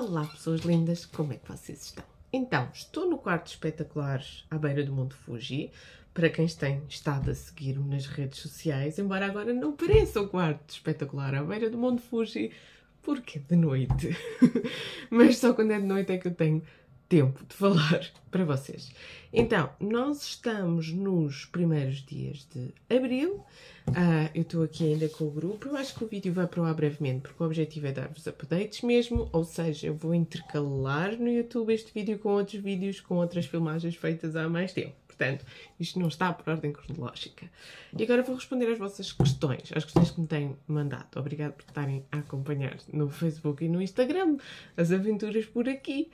Olá pessoas lindas, como é que vocês estão? Então, estou no quarto espetacular à beira do Monte Fuji, para quem tem estado a seguir-me nas redes sociais, embora agora não pareça o quarto espetacular à beira do Monte Fuji, porque é de noite. Mas só quando é de noite é que eu tenho tempo de falar para vocês. Então, nós estamos nos primeiros dias de abril. Eu estou aqui ainda com o grupo. Eu acho que o vídeo vai para lá brevemente, porque o objetivo é dar-vos updates mesmo, ou seja, eu vou intercalar no YouTube este vídeo com outros vídeos, com outras filmagens feitas há mais tempo. Portanto, isto não está por ordem cronológica. E agora vou responder às vossas questões, às questões que me têm mandado. Obrigada por estarem a acompanhar no Facebook e no Instagram as aventuras por aqui.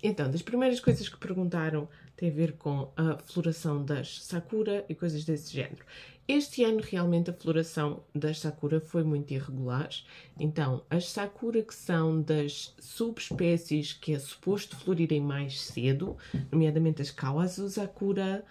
Então, das primeiras coisas que perguntaram tem a ver com a floração das sakura e coisas desse género. Este ano, realmente, a floração das sakura foi muito irregular. Então, as sakura que são das subespécies que é suposto florirem mais cedo, nomeadamente as kawazu sakura,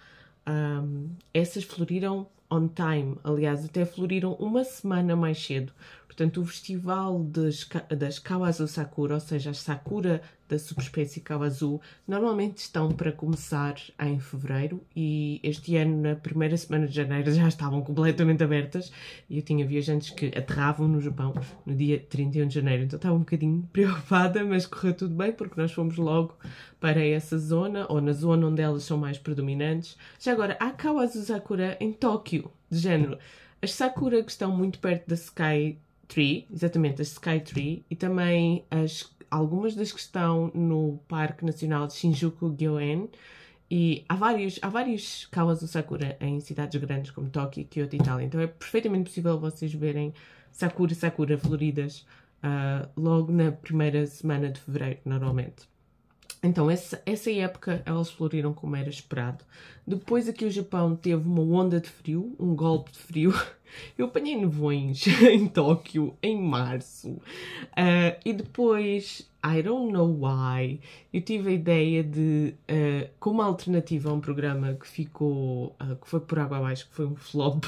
essas floriram on time. Aliás, até floriram uma semana mais cedo. Portanto, o festival das kawazu sakura, ou seja, as sakura da subespécie kawazu, normalmente estão para começar em fevereiro e este ano, na primeira semana de janeiro, já estavam completamente abertas e eu tinha viajantes que aterravam no Japão no dia 31 de janeiro, então estava um bocadinho preocupada, mas correu tudo bem porque nós fomos logo para essa zona, ou na zona onde elas são mais predominantes. Já agora, há kawazu sakura em Tóquio, de género. As sakura que estão muito perto da Sky Tree, exatamente, as Sky Tree, e também algumas das que estão no Parque Nacional de Shinjuku-gyoen, e há vários kawazu sakura em cidades grandes como Tóquio, Kyoto e tal, então é perfeitamente possível vocês verem sakura floridas logo na primeira semana de fevereiro, normalmente. Então, essa época elas floriram como era esperado. Depois aqui o Japão teve uma onda de frio, um golpe de frio. Eu apanhei nevoeins em Tóquio em março. E depois, I don't know why, eu tive a ideia de, como alternativa a um programa que ficou, que foi por água abaixo, que foi um flop,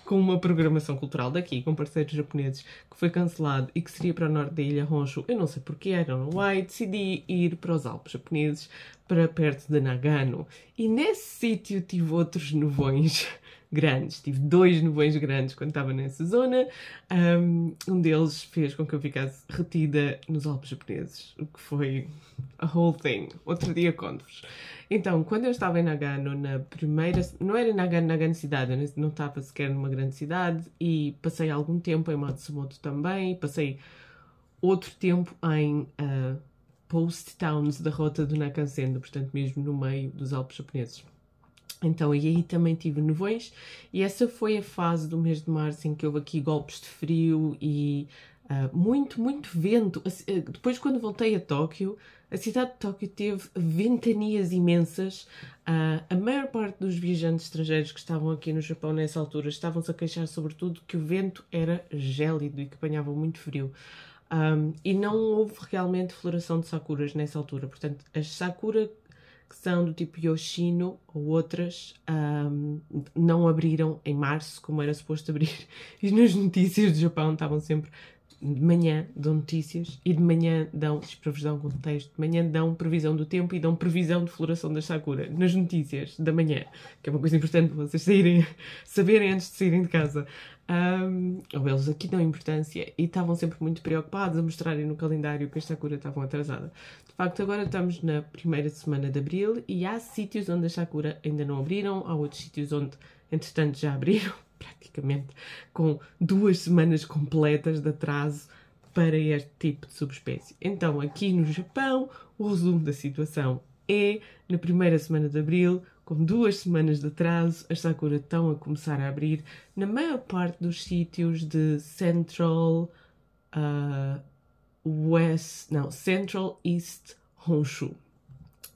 com uma programação cultural daqui, com parceiros japoneses, que foi cancelado e que seria para o norte da ilha Honshu. Eu não sei porquê, I don't know why, decidi ir para os Alpes japoneses, para perto de Nagano. E nesse sítio tive outros nevoeins grandes. Tive 2 nevoeins grandes quando estava nessa zona. Um deles fez com que eu ficasse retida nos Alpes japoneses, o que foi a whole thing. Outro dia conto-vos. Então, quando eu estava em Nagano, na primeira... Não era Nagano cidade, eu não estava sequer numa grande cidade, e passei algum tempo em Matsumoto também, passei outro tempo em Post Towns da rota do Nakasendo, portanto mesmo no meio dos Alpes japoneses. Então, e aí também tive nevoeins, e essa foi a fase do mês de março em que houve aqui golpes de frio e muito vento. Depois, quando voltei a Tóquio, a cidade de Tóquio teve ventanias imensas. A maior parte dos viajantes estrangeiros que estavam aqui no Japão nessa altura estavam-se a queixar sobretudo que o vento era gélido e que apanhava muito frio. E não houve realmente floração de sakuras nessa altura. Portanto, as sakura que são do tipo Yoshino ou outras, não abriram em março, como era suposto abrir. E nas notícias do Japão estavam sempre de manhã dão notícias e de manhã dão, para vos dar um contexto, de manhã dão previsão do tempo e dão previsão de floração da sakura nas notícias da manhã, que é uma coisa importante para vocês saberem antes de saírem de casa. Ou eles aqui dão importância e estavam sempre muito preocupados a mostrarem no calendário que as sakura estavam atrasadas. De facto, agora estamos na primeira semana de abril e há sítios onde as sakura ainda não abriram, há outros sítios onde, entretanto, já abriram, praticamente com 2 semanas completas de atraso para este tipo de subespécie. Então, aqui no Japão, o resumo da situação é, na primeira semana de abril, com 2 semanas de atraso, as sakura estão a começar a abrir na maior parte dos sítios de Central East Honshu.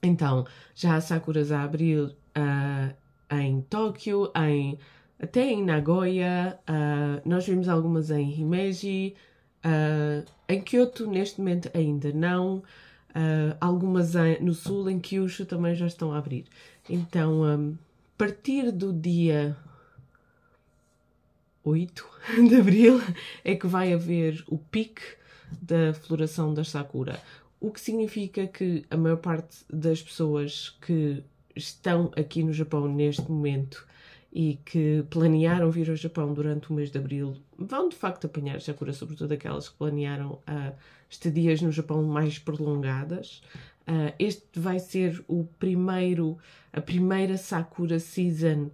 Então, já há sakuras a abrir em Tóquio, até em Nagoya, nós vimos algumas em Himeji, em Kyoto neste momento ainda não, algumas no sul, em Kyushu, também já estão a abrir. Então, a partir do dia 8 de abril é que vai haver o pico da floração da sakura, o que significa que a maior parte das pessoas que estão aqui no Japão neste momento e que planearam vir ao Japão durante o mês de abril vão de facto apanhar sakura, sobretudo aquelas que planearam estadias no Japão mais prolongadas. Este vai ser a primeira sakura season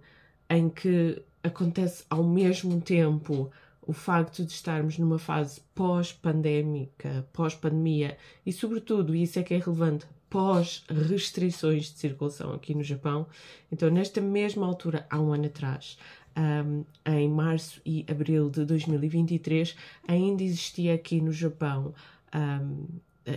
em que acontece ao mesmo tempo o facto de estarmos numa fase pós-pandémica, pós-pandemia e, sobretudo, e isso é que é relevante, pós-restrições de circulação aqui no Japão. Então, nesta mesma altura, há um ano atrás, em março e abril de 2023, ainda existia aqui no Japão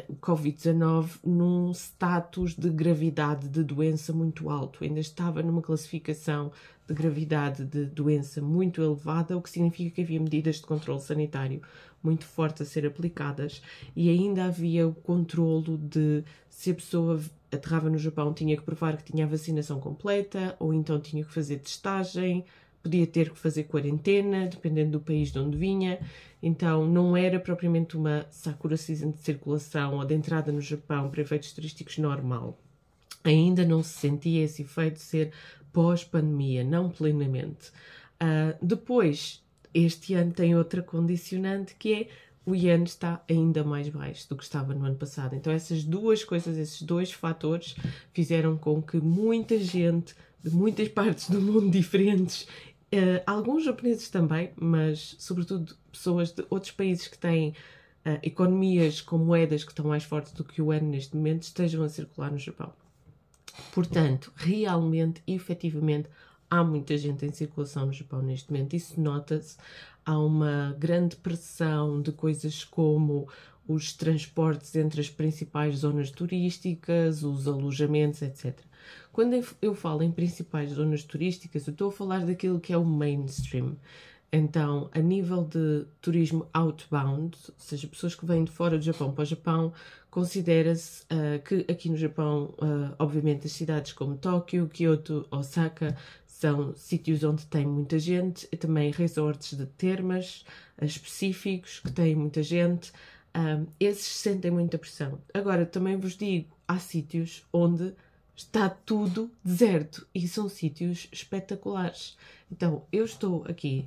o Covid-19 num status de gravidade de doença muito alto. Ainda estava numa classificação de gravidade de doença muito elevada, o que significa que havia medidas de controle sanitário muito fortes a ser aplicadas e ainda havia o controlo de se a pessoa aterrava no Japão tinha que provar que tinha a vacinação completa ou então tinha que fazer testagem, podia ter que fazer quarentena, dependendo do país de onde vinha. Então, não era propriamente uma Sakura Season de circulação ou de entrada no Japão para efeitos turísticos normal. Ainda não se sentia esse efeito de ser pós-pandemia, não plenamente. Depois, este ano tem outra condicionante que é o ien está ainda mais baixo do que estava no ano passado. Então, essas duas coisas, esses dois fatores fizeram com que muita gente de muitas partes do mundo diferentes, alguns japoneses também, mas sobretudo pessoas de outros países que têm economias com moedas que estão mais fortes do que o yen neste momento, estejam a circular no Japão. Portanto, realmente, efetivamente, há muita gente em circulação no Japão neste momento. Isso nota-se. Há uma grande pressão de coisas como os transportes entre as principais zonas turísticas, os alojamentos, etc. Quando eu falo em principais zonas turísticas, eu estou a falar daquilo que é o mainstream. Então, a nível de turismo outbound, ou seja, pessoas que vêm de fora do Japão para o Japão, considera-se que aqui no Japão, obviamente, as cidades como Tóquio, Kyoto, Osaka, são sítios onde tem muita gente, e também resorts de termas específicos que têm muita gente. Esses sentem muita pressão. Agora, também vos digo, há sítios onde está tudo deserto e são sítios espetaculares. Então, eu estou aqui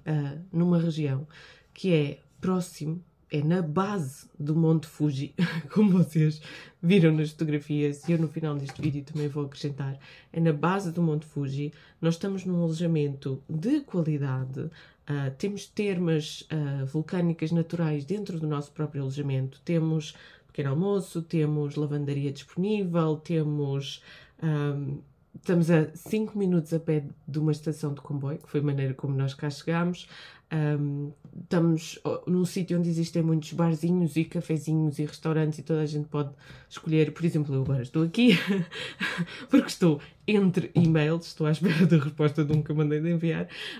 numa região que é próximo, é na base do Monte Fuji, como vocês viram nas fotografias, e eu no final deste vídeo também vou acrescentar, é na base do Monte Fuji. Nós estamos num alojamento de qualidade, temos termas vulcânicas naturais dentro do nosso próprio alojamento, temos pequeno almoço, temos lavandaria disponível, temos... estamos a 5 minutos a pé de uma estação de comboio, que foi a maneira como nós cá chegámos. Estamos num sítio onde existem muitos barzinhos e cafezinhos e restaurantes e toda a gente pode escolher. Por exemplo, eu agora estou aqui porque estou entre e-mails, estou à espera da resposta de um que eu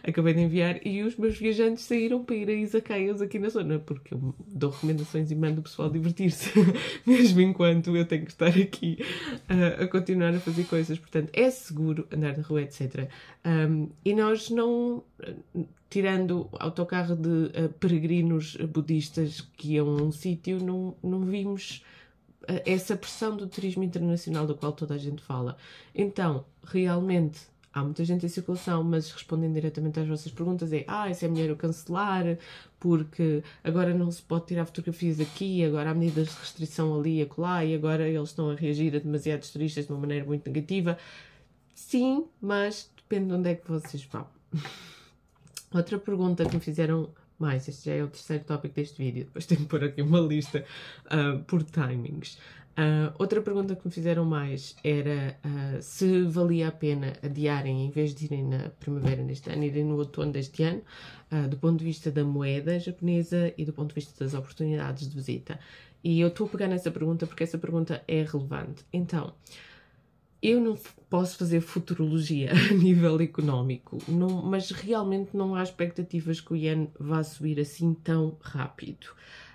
acabei de enviar, e os meus viajantes saíram para ir a izakayas aqui na zona, porque eu dou recomendações e mando o pessoal divertir-se, mesmo enquanto eu tenho que estar aqui a continuar a fazer coisas. Portanto, é seguro andar na rua, etc. E nós não... Tirando autocarro de peregrinos budistas que iam a um sítio, não vimos essa pressão do turismo internacional do qual toda a gente fala. Então, realmente, há muita gente em circulação, mas respondendo diretamente às vossas perguntas isso é melhor eu cancelar, porque agora não se pode tirar fotografias aqui, agora há medidas de restrição ali e acolá, e agora eles estão a reagir a demasiados turistas de uma maneira muito negativa. Sim, mas depende de onde é que vocês vão. Outra pergunta que me fizeram mais, este já é o terceiro tópico deste vídeo, depois tenho que pôr aqui uma lista por timings. Outra pergunta que me fizeram mais era se valia a pena adiarem, em vez de irem na primavera neste ano, irem no outono deste ano, do ponto de vista da moeda japonesa e do ponto de vista das oportunidades de visita. E eu estou a pegar nessa pergunta porque essa pergunta é relevante. Então, eu não posso fazer futurologia a nível económico, mas realmente não há expectativas que o ien vá subir assim tão rápido.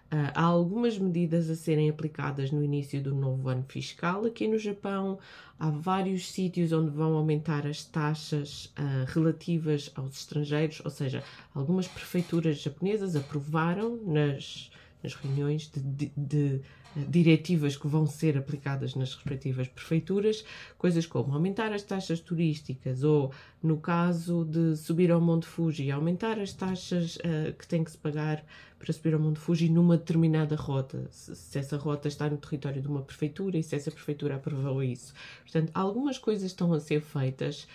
Há algumas medidas a serem aplicadas no início do novo ano fiscal aqui no Japão. Há vários sítios onde vão aumentar as taxas relativas aos estrangeiros, ou seja, algumas prefeituras japonesas aprovaram nas nas reuniões de diretivas que vão ser aplicadas nas respectivas prefeituras, coisas como aumentar as taxas turísticas ou, no caso de subir ao Monte Fuji, aumentar as taxas que tem que se pagar para subir ao Monte Fuji numa determinada rota, se essa rota está no território de uma prefeitura e se essa prefeitura aprovou isso. Portanto, algumas coisas estão a ser feitas,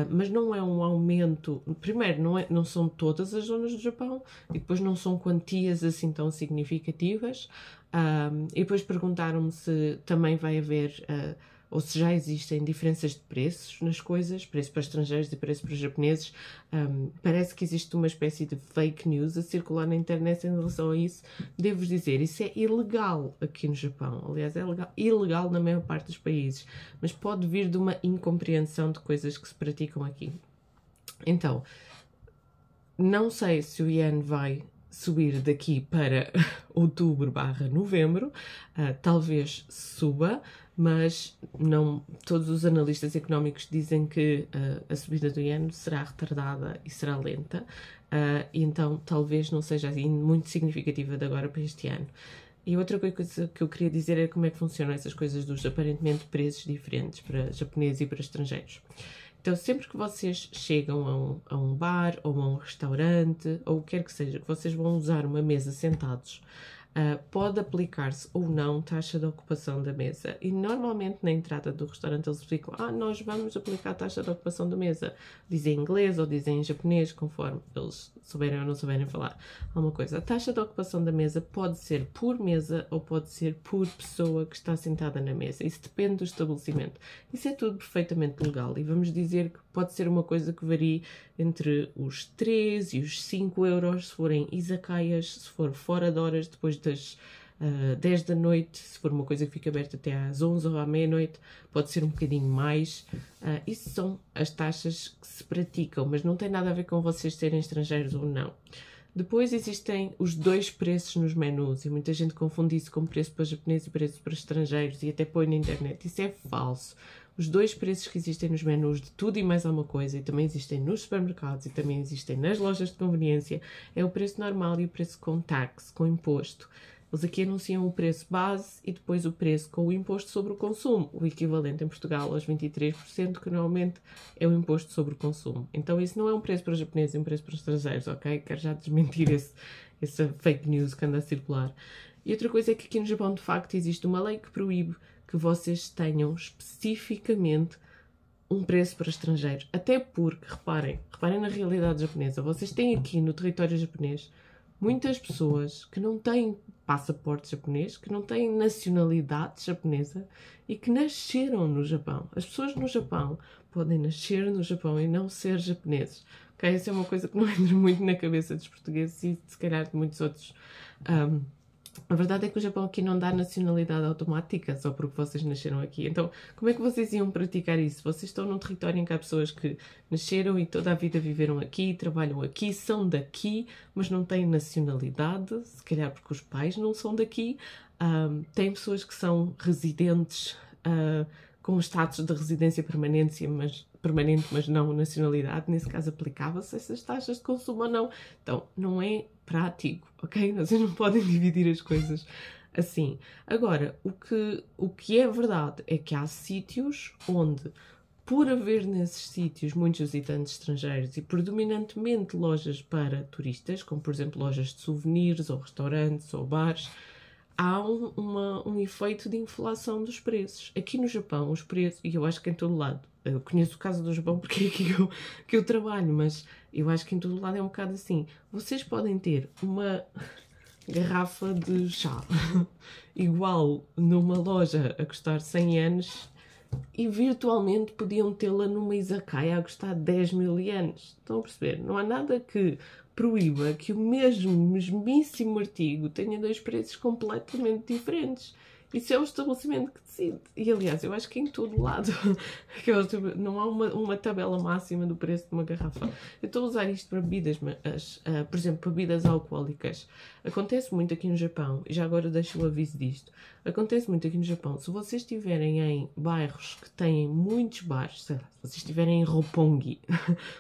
mas não é um aumento. Primeiro, não são todas as zonas do Japão e depois não são quantias assim tão significativas. E depois perguntaram-me se também vai haver, ou se já existem diferenças de preços nas coisas, preço para estrangeiros e preço para japoneses. Parece que existe uma espécie de fake news a circular na internet em relação a isso. Devo dizer, isso é ilegal aqui no Japão. Aliás, é ilegal na maior parte dos países, mas pode vir de uma incompreensão de coisas que se praticam aqui. Então, não sei se o iene vai subir daqui para outubro/novembro, talvez suba, mas não, todos os analistas económicos dizem que a subida do iene será retardada e será lenta, então talvez não seja assim muito significativa de agora para este ano. E outra coisa que eu queria dizer é como é que funcionam essas coisas dos aparentemente preços diferentes para japoneses e para estrangeiros. Então, sempre que vocês chegam a um bar ou a um restaurante, ou o que quer que seja, que vocês vão usar uma mesa sentados, pode aplicar-se ou não taxa de ocupação da mesa. E normalmente na entrada do restaurante eles explicam: nós vamos aplicar a taxa de ocupação da mesa. Dizem em inglês ou dizem em japonês, conforme eles souberem ou não souberem falar alguma coisa. A taxa de ocupação da mesa pode ser por mesa ou pode ser por pessoa que está sentada na mesa. Isso depende do estabelecimento. Isso é tudo perfeitamente legal e vamos dizer que pode ser uma coisa que varie entre os 3 e os 5 euros se forem izakayas, se for fora de horas, depois das 10 da noite, se for uma coisa que fica aberta até às 11 ou à meia-noite, pode ser um bocadinho mais. Isso são as taxas que se praticam, mas não tem nada a ver com vocês serem estrangeiros ou não. Depois existem os dois preços nos menus e muita gente confunde isso com preço para japoneses e preço para estrangeiros e até põe na internet. Isso é falso. Os dois preços que existem nos menus de tudo e mais alguma coisa e também existem nos supermercados e também existem nas lojas de conveniência é o preço normal e o preço com tax, com imposto. Eles aqui anunciam o preço base e depois o preço com o imposto sobre o consumo, o equivalente em Portugal aos 23%, que normalmente é o imposto sobre o consumo. Então isso não é um preço para os japoneses, é um preço para os estrangeiros, ok? Quero já desmentir essa fake news que anda a circular. E outra coisa é que aqui no Japão, de facto, existe uma lei que proíbe que vocês tenham especificamente um preço para estrangeiros. Até porque, reparem na realidade japonesa, vocês têm aqui no território japonês muitas pessoas que não têm passaporte japonês, que não têm nacionalidade japonesa e que nasceram no Japão. As pessoas no Japão podem nascer no Japão e não ser japoneses. Okay? Essa é uma coisa que não entra muito na cabeça dos portugueses e se calhar de muitos outros. A verdade é que o Japão aqui não dá nacionalidade automática só porque vocês nasceram aqui. Então, como é que vocês iam praticar isso? Vocês estão num território em que há pessoas que nasceram e toda a vida viveram aqui, trabalham aqui, são daqui, mas não têm nacionalidade, se calhar porque os pais não são daqui. Tem pessoas que são residentes com status de residência permanente, mas não nacionalidade. Nesse caso, aplicava-se essas taxas de consumo ou não. Então, não é prático, ok? Vocês não podem dividir as coisas assim. Agora, o que é verdade é que há sítios onde, por haver nesses sítios muitos visitantes estrangeiros e predominantemente lojas para turistas, como por exemplo lojas de souvenirs ou restaurantes ou bares, há um efeito de inflação dos preços. Aqui no Japão, os preços, e eu acho que em todo lado, eu conheço o caso do Japão porque é aqui que eu trabalho, mas eu acho que em todo lado é um bocado assim. Vocês podem ter uma garrafa de chá igual numa loja a custar 100 ienes e virtualmente podiam tê-la numa izakaya a custar 10 mil ienes. Estão a perceber? Não há nada que proíba que o mesmíssimo artigo tenha dois preços completamente diferentes. Isso é o estabelecimento que decide. E, aliás, eu acho que em todo lado não há uma tabela máxima do preço de uma garrafa. Eu estou a usar isto para bebidas, mas, por exemplo, bebidas alcoólicas. Acontece muito aqui no Japão, e já agora deixo o aviso disto. Acontece muito aqui no Japão, se vocês estiverem em bairros que têm muitos bares, sei lá, se vocês estiverem em Roppongi,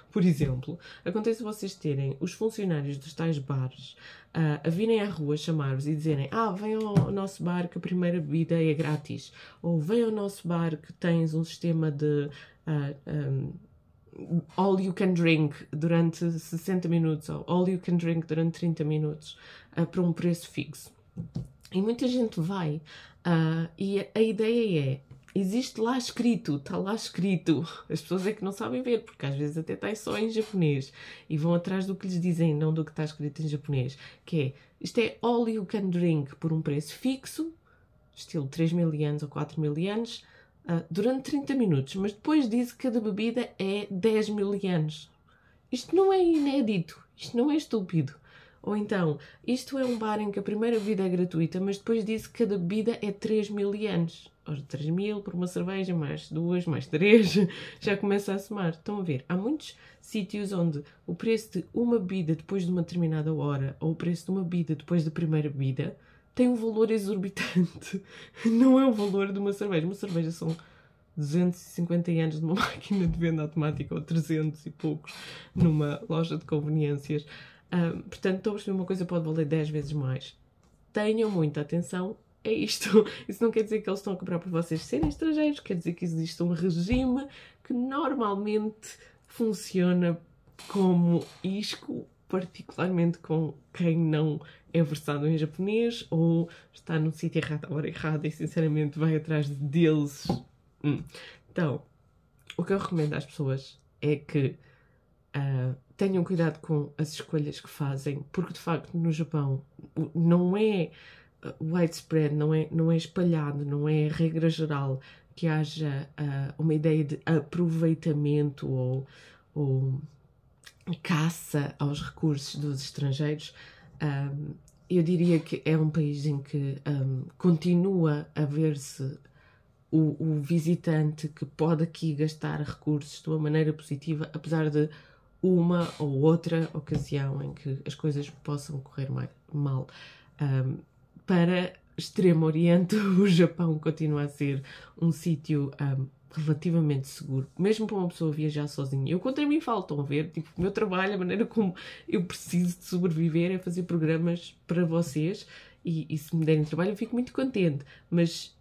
por exemplo, acontece vocês terem os funcionários dos tais bares a virem à rua chamar-vos e dizerem venham ao nosso bar que a primeira bebida é grátis, ou vem ao nosso bar que tens um sistema de all you can drink durante 60 minutos, ou all you can drink durante 30 minutos, para um preço fixo. E muita gente vai, e a ideia é, existe lá escrito, está lá escrito, as pessoas é que não sabem ver, porque às vezes até está só em japonês, e vão atrás do que lhes dizem, não do que está escrito em japonês, que é, isto é all you can drink por um preço fixo, estilo 3.000 ienes ou 4.000 ienes, durante 30 minutos, mas depois diz que cada bebida é 10.000 ienes. Isto não é inédito, isto não é estúpido. Ou então, isto é um bar em que a primeira bebida é gratuita, mas depois diz que cada bebida é 3.000 ienes. Ou 3.000 por uma cerveja, mais 2, mais 3, já começa a somar. Estão a ver? Há muitos sítios onde o preço de uma bebida depois de uma determinada hora, ou o preço de uma bebida depois da primeira bebida, tem um valor exorbitante. Não é o valor de uma cerveja. Uma cerveja são 250 ienes de uma máquina de venda automática, ou 300 e poucos numa loja de conveniências. Portanto, estou a perceber, uma coisa pode valer 10 vezes mais. Tenham muita atenção a isto. Isso não quer dizer que eles estão a cobrar por vocês serem estrangeiros, quer dizer que existe um regime que normalmente funciona como isco, particularmente com quem não é versado em japonês ou está no sítio errado à hora errada e sinceramente vai atrás deles. Então, o que eu recomendo às pessoas é que tenham cuidado com as escolhas que fazem, porque de facto no Japão não é widespread, não é espalhado, não é regra geral que haja uma ideia de aproveitamento ou caça aos recursos dos estrangeiros. Eu diria que é um país em que continua a ver-se o visitante que pode aqui gastar recursos de uma maneira positiva, apesar de uma ou outra ocasião em que as coisas possam correr mal. Para Extremo Oriente, o Japão continua a ser um sítio relativamente seguro, mesmo para uma pessoa viajar sozinha. Eu contra mim falo, estão a ver, tipo, o meu trabalho, a maneira como eu preciso de sobreviver é fazer programas para vocês e se me derem trabalho eu fico muito contente, mas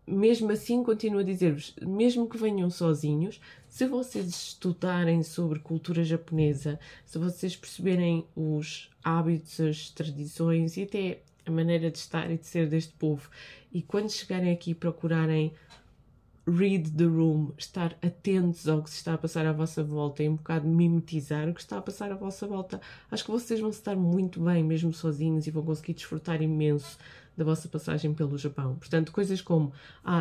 mesmo assim continuo a dizer-vos, mesmo que venham sozinhos, se vocês estudarem sobre cultura japonesa, se vocês perceberem os hábitos, as tradições e até a maneira de estar e de ser deste povo, e quando chegarem aqui procurarem read the room, estar atentos ao que se está a passar à vossa volta e um bocado mimetizar o que está a passar à vossa volta, acho que vocês vão estar muito bem mesmo sozinhos e vão conseguir desfrutar imenso da vossa passagem pelo Japão. Portanto, coisas como,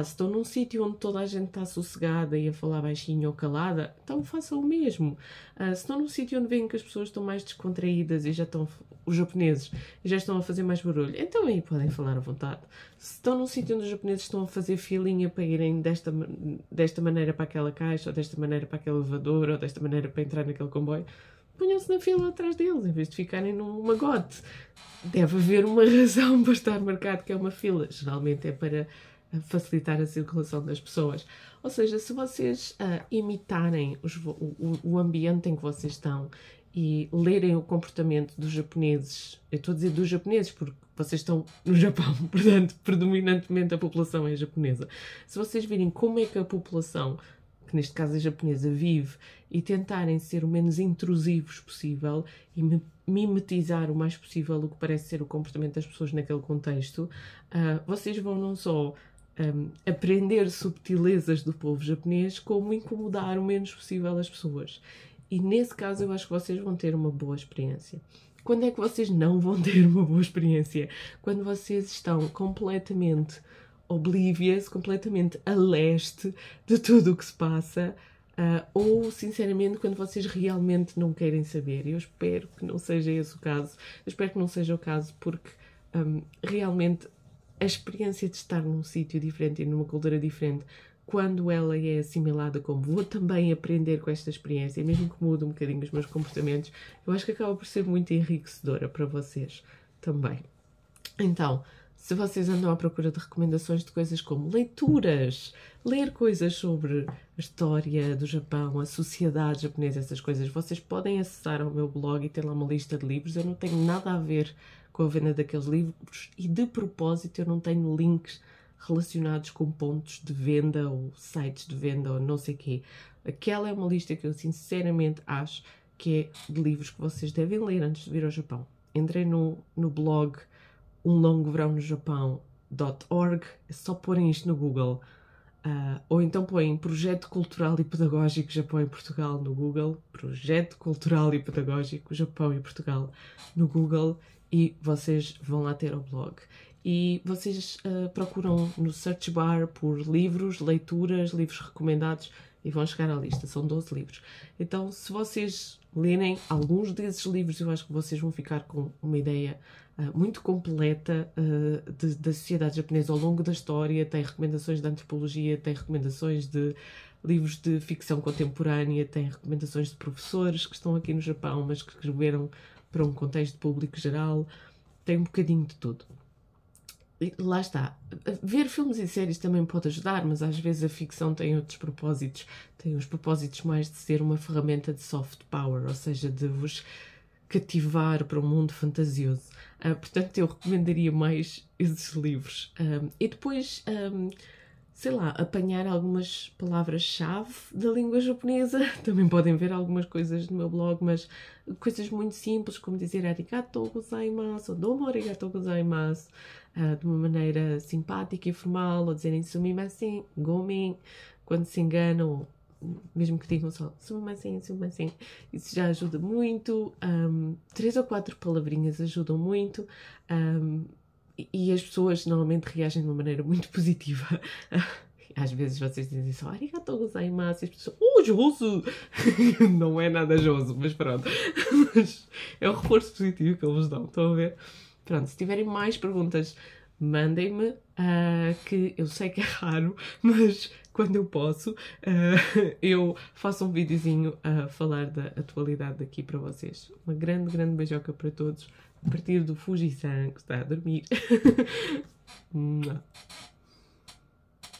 se estão num sítio onde toda a gente está sossegada e a falar baixinho ou calada, então façam o mesmo. Se estão num sítio onde veem que as pessoas estão mais descontraídas e já estão, os japoneses, já estão a fazer mais barulho, então aí podem falar à vontade. Se estão num sítio onde os japoneses estão a fazer filinha para irem desta maneira para aquela caixa, ou desta maneira para aquele elevador, ou desta maneira para entrar naquele comboio, ponham-se na fila atrás deles, em vez de ficarem num magote. Deve haver uma razão para estar marcado que é uma fila. Geralmente é para facilitar a circulação das pessoas. Ou seja, se vocês imitarem o ambiente em que vocês estão e lerem o comportamento dos japoneses, eu estou a dizer dos japoneses porque vocês estão no Japão, portanto, predominantemente a população é japonesa. Se vocês virem como é que a população, que neste caso é japonesa, vive e tentarem ser o menos intrusivos possível e mimetizar o mais possível o que parece ser o comportamento das pessoas naquele contexto, vocês vão não só aprender subtilezas do povo japonês, como incomodar o menos possível as pessoas. E nesse caso eu acho que vocês vão ter uma boa experiência. Quando é que vocês não vão ter uma boa experiência? Quando vocês estão completamente oblivious, completamente a leste de tudo o que se passa, ou sinceramente quando vocês realmente não querem saber. Eu espero que não seja esse o caso. Eu espero que não seja o caso porque realmente a experiência de estar num sítio diferente e numa cultura diferente, quando ela é assimilada como vou também aprender com esta experiência, e mesmo que mude um bocadinho os meus comportamentos, eu acho que acaba por ser muito enriquecedora para vocês também. Então, se vocês andam à procura de recomendações de coisas como leituras, ler coisas sobre a história do Japão, a sociedade japonesa, essas coisas, vocês podem acessar ao meu blog e ter lá uma lista de livros. Eu não tenho nada a ver com a venda daqueles livros e de propósito eu não tenho links relacionados com pontos de venda ou sites de venda ou não sei o quê. Aquela é uma lista que eu sinceramente acho que é de livros que vocês devem ler antes de vir ao Japão. Entrei no blog Um Longo Verão no Japão.org, é só porem isto no Google. Ou então põem Projeto Cultural e Pedagógico Japão e Portugal no Google, Projeto Cultural e Pedagógico Japão e Portugal no Google, e vocês vão lá ter o blog. E vocês procuram no search bar por livros, leituras, livros recomendados e vão chegar à lista. São 12 livros. Então, se vocês lerem alguns desses livros, eu acho que vocês vão ficar com uma ideia muito completa da sociedade japonesa ao longo da história. Tem recomendações de antropologia, tem recomendações de livros de ficção contemporânea, tem recomendações de professores que estão aqui no Japão, mas que escreveram para um contexto público geral. Tem um bocadinho de tudo. E lá está. Ver filmes e séries também pode ajudar, mas às vezes a ficção tem outros propósitos. Tem os propósitos mais de ser uma ferramenta de soft power, ou seja, de vos cativar para um mundo fantasioso. Portanto, eu recomendaria mais esses livros. E depois, sei lá, apanhar algumas palavras-chave da língua japonesa. Também podem ver algumas coisas no meu blog, mas coisas muito simples, como dizer arigatou gozaimasu, ou domo arigatou gozaimasu, de uma maneira simpática e formal, ou dizerem sumimasen, gomen, quando se enganam, mesmo que digam só sumimasen, sumimasen, isso já ajuda muito. 3 ou 4 palavrinhas ajudam muito. E as pessoas normalmente reagem de uma maneira muito positiva. Às vezes vocês dizem só arigatou gozaimasu e as pessoas, joso! Não é nada joso, mas pronto. Mas é o reforço positivo que eles dão, estão a ver? Pronto, se tiverem mais perguntas, mandem-me, que eu sei que é raro, mas quando eu posso, eu faço um videozinho a falar da atualidade daqui para vocês. Uma grande, grande beijoca para todos, a partir do Fuji-san, que está a dormir.